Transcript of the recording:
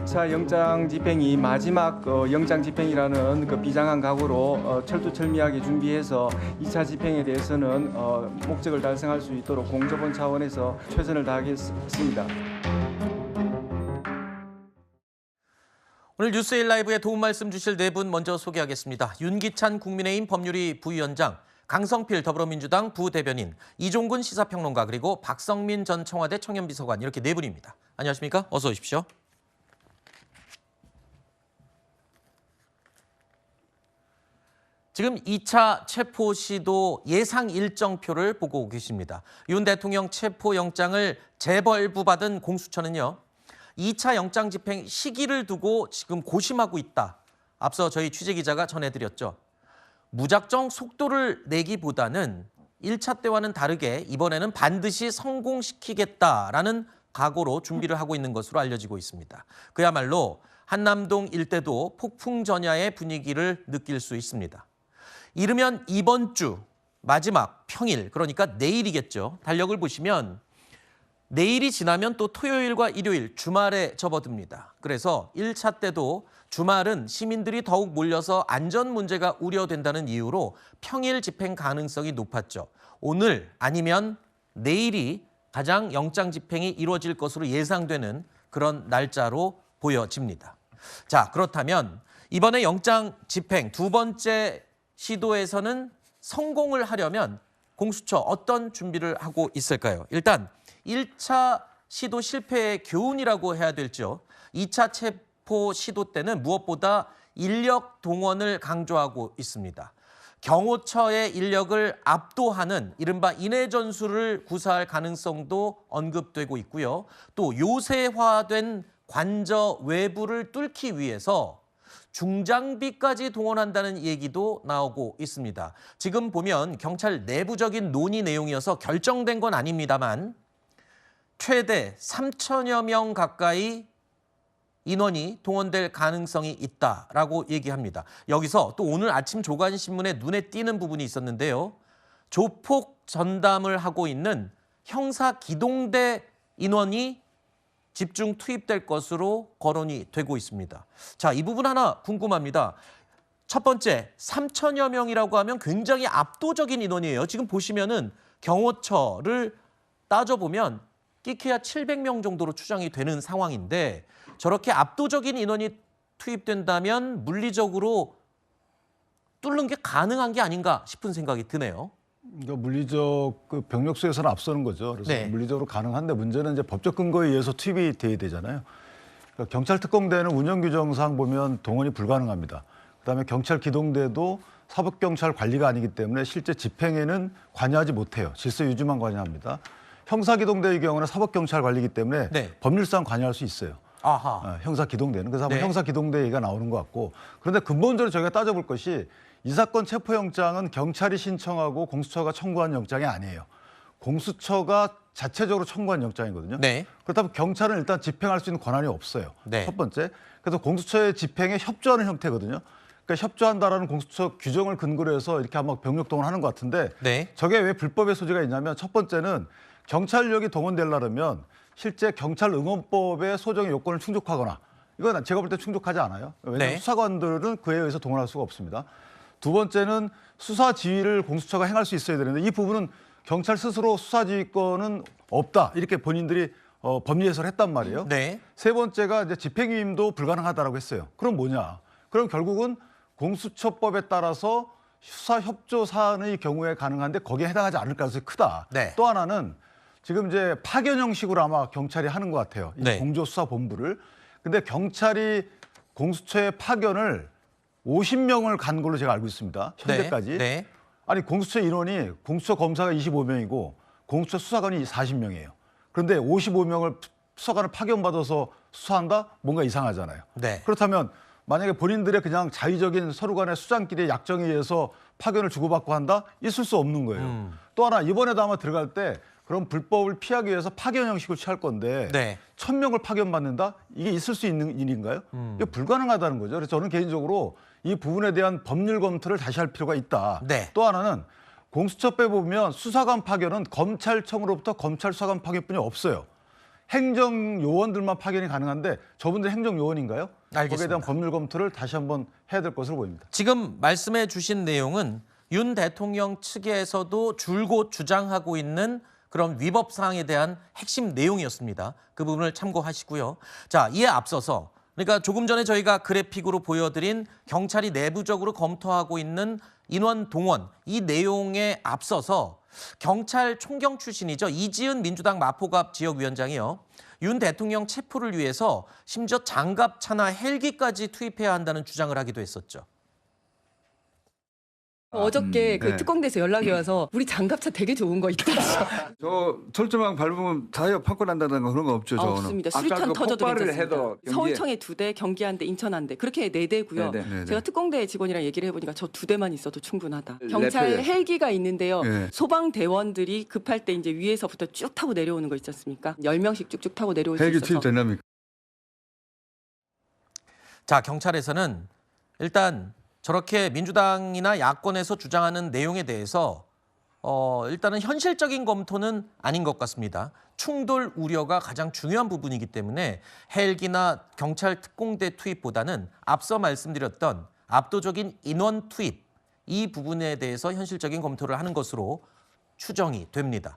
2차 영장 집행이 마지막 영장 집행이라는 그 비장한 각오로 철두철미하게 준비해서 2차 집행에 대해서는 목적을 달성할 수 있도록 공조본 차원에서 최선을 다하겠습니다. 오늘 뉴스에일 라이브에 도움 말씀 주실 네 분 먼저 소개하겠습니다. 윤기찬 국민의힘 법률위 부위원장, 강성필 더불어민주당 부대변인, 이종근 시사평론가, 그리고 박성민 전 청와대 청년비서관, 이렇게 네 분입니다. 안녕하십니까? 어서 오십시오. 지금 2차 체포 시도 예상 일정표를 보고 계십니다. 윤 대통령 체포영장을 재벌부받은 공수처는요, 2차 영장 집행 시기를 두고 지금 고심하고 있다. 앞서 저희 취재기자가 전해드렸죠. 무작정 속도를 내기보다는 1차 때와는 다르게 이번에는 반드시 성공시키겠다라는 각오로 준비를 하고 있는 것으로 알려지고 있습니다. 그야말로 한남동 일대도 폭풍전야의 분위기를 느낄 수 있습니다. 이르면 이번 주 마지막 평일, 그러니까 내일이겠죠. 달력을 보시면 내일이 지나면 또 토요일과 일요일, 주말에 접어듭니다. 그래서 1차 때도 주말은 시민들이 더욱 몰려서 안전 문제가 우려된다는 이유로 평일 집행 가능성이 높았죠. 오늘 아니면 내일이 가장 영장 집행이 이루어질 것으로 예상되는 그런 날짜로 보여집니다. 자, 그렇다면 이번에 영장 집행 두 번째 시도에서는 성공을 하려면 공수처 어떤 준비를 하고 있을까요? 일단 1차 시도 실패의 교훈이라고 해야 될지요. 2차 체포 시도 때는 무엇보다 인력 동원을 강조하고 있습니다. 경호처의 인력을 압도하는 이른바 인해 전술을 구사할 가능성도 언급되고 있고요. 또 요새화된 관저 외부를 뚫기 위해서 중장비까지 동원한다는 얘기도 나오고 있습니다. 지금 보면 경찰 내부적인 논의 내용이어서 결정된 건 아닙니다만 최대 3천여 명 가까이 인원이 동원될 가능성이 있다라고 얘기합니다. 여기서 또 오늘 아침 조간신문에 눈에 띄는 부분이 있었는데요. 조폭 전담을 하고 있는 형사기동대 인원이 집중 투입될 것으로 거론이 되고 있습니다. 자, 이 부분 하나 궁금합니다. 첫 번째, 3천여 명이라고 하면 굉장히 압도적인 인원이에요. 지금 보시면은 경호처를 따져보면 끼케야 700명 정도로 추정이 되는 상황인데 저렇게 압도적인 인원이 투입된다면 물리적으로 뚫는 게 가능한 게 아닌가 싶은 생각이 드네요. 그러니까 물리적 그 병력 수에서는 앞서는 거죠. 그래서 네. 물리적으로 가능한데 문제는 이제 법적 근거에 의해서 투입이 돼야 되잖아요. 그러니까 경찰 특공대는 운영 규정상 보면 동원이 불가능합니다. 그다음에 경찰 기동대도 사법경찰 관리가 아니기 때문에 실제 집행에는 관여하지 못해요. 질서 유지만 관여합니다. 형사기동대의 경우는 사법경찰 관리이기 때문에 네. 법률상 관여할 수 있어요. 아하. 형사기동대는. 그래서 아마 네. 형사기동대 얘기가 나오는 것 같고, 그런데 근본적으로 저희가 따져볼 것이 이 사건 체포영장은 경찰이 신청하고 공수처가 청구한 영장이 아니에요. 공수처가 자체적으로 청구한 영장이거든요. 네. 그렇다면 경찰은 일단 집행할 수 있는 권한이 없어요. 네. 첫 번째. 그래서 공수처의 집행에 협조하는 형태거든요. 그러니까 협조한다라는 공수처 규정을 근거로 해서 이렇게 아마 병력 동원하는 것 같은데 네. 저게 왜 불법의 소지가 있냐면 첫 번째는 경찰력이 동원되려면 실제 경찰 응원법의 소정의 요건을 충족하거나, 이건 제가 볼 때 충족하지 않아요. 왜냐하면 네. 수사관들은 그에 의해서 동원할 수가 없습니다. 두 번째는 수사 지휘를 공수처가 행할 수 있어야 되는데 이 부분은 경찰 스스로 수사 지휘권은 없다, 이렇게 본인들이 법리 해설을 했단 말이에요. 네. 세 번째가 이제 집행위임도 불가능하다라고 했어요. 그럼 뭐냐? 그럼 결국은 공수처법에 따라서 수사 협조 사안의 경우에 가능한데 거기에 해당하지 않을 가능성이 크다. 네. 또 하나는 지금 이제 파견 형식으로 아마 경찰이 하는 것 같아요. 이 네. 공조수사본부를. 근데 경찰이 공수처의 파견을 50명을 간 걸로 제가 알고 있습니다. 현재까지. 네. 네. 아니 공수처 인원이 공수처 검사가 25명이고 공수처 수사관이 40명이에요. 그런데 55명을 수사관을 파견받아서 수사한다? 뭔가 이상하잖아요. 네. 그렇다면 만약에 본인들의 그냥 자의적인 서로 간의 수장끼리의 약정에 의해서 파견을 주고받고 한다? 있을 수 없는 거예요. 또 하나 이번에도 아마 들어갈 때 그럼 불법을 피하기 위해서 파견 형식을 취할 건데 네. 1000명을 파견받는다? 이게 있을 수 있는 일인가요? 이게 불가능하다는 거죠. 그래서 저는 개인적으로 이 부분에 대한 법률 검토를 다시 할 필요가 있다. 네. 또 하나는 공수처 빼보면 수사관 파견은 검찰청으로부터 검찰 수사관 파견뿐이 없어요. 행정 요원들만 파견이 가능한데 저분들 행정 요원인가요? 거기에 알겠습니다. 대한 법률 검토를 다시 한번 해야 될 것으로 보입니다. 지금 말씀해 주신 내용은 윤 대통령 측에서도 줄곧 주장하고 있는 그런 위법 사항에 대한 핵심 내용이었습니다. 그 부분을 참고하시고요. 자, 이에 앞서서 그러니까 조금 전에 저희가 그래픽으로 보여드린 경찰이 내부적으로 검토하고 있는 인원 동원 이 내용에 앞서서 경찰 총경 출신이죠. 이지은 민주당 마포갑 지역위원장이요. 윤 대통령 체포를 위해서 심지어 장갑차나 헬기까지 투입해야 한다는 주장을 하기도 했었죠. 어저께 그 네. 특공대에서 연락이 와서 우리 장갑차 되게 좋은 거 있다. 저 철조망 밟으면 다이어 판고 난다는 거 그런 거 없죠, 저는. 없습니다. 아까 수류탄 그 터져도 폭발을 괜찮습니다. 해도 경기에- 서울청에 2대, 경기 1대, 인천 1대 그렇게 4대고요. 네네. 제가 특공대 직원이랑 얘기를 해보니까 저 2대만 있어도 충분하다. 경찰 래퍼에. 헬기가 있는데요. 네. 소방대원들이 급할 때 이제 위에서부터 쭉 타고 내려오는 거 있지 않습니까? 10명씩 쭉쭉 타고 내려올 수 헬기 있어서. 투입 된답니까? 자, 경찰에서는 일단 저렇게 민주당이나 야권에서 주장하는 내용에 대해서 일단은 현실적인 검토는 아닌 것 같습니다. 충돌 우려가 가장 중요한 부분이기 때문에 헬기나 경찰 특공대 투입보다는 앞서 말씀드렸던 압도적인 인원 투입 이 부분에 대해서 현실적인 검토를 하는 것으로 추정이 됩니다.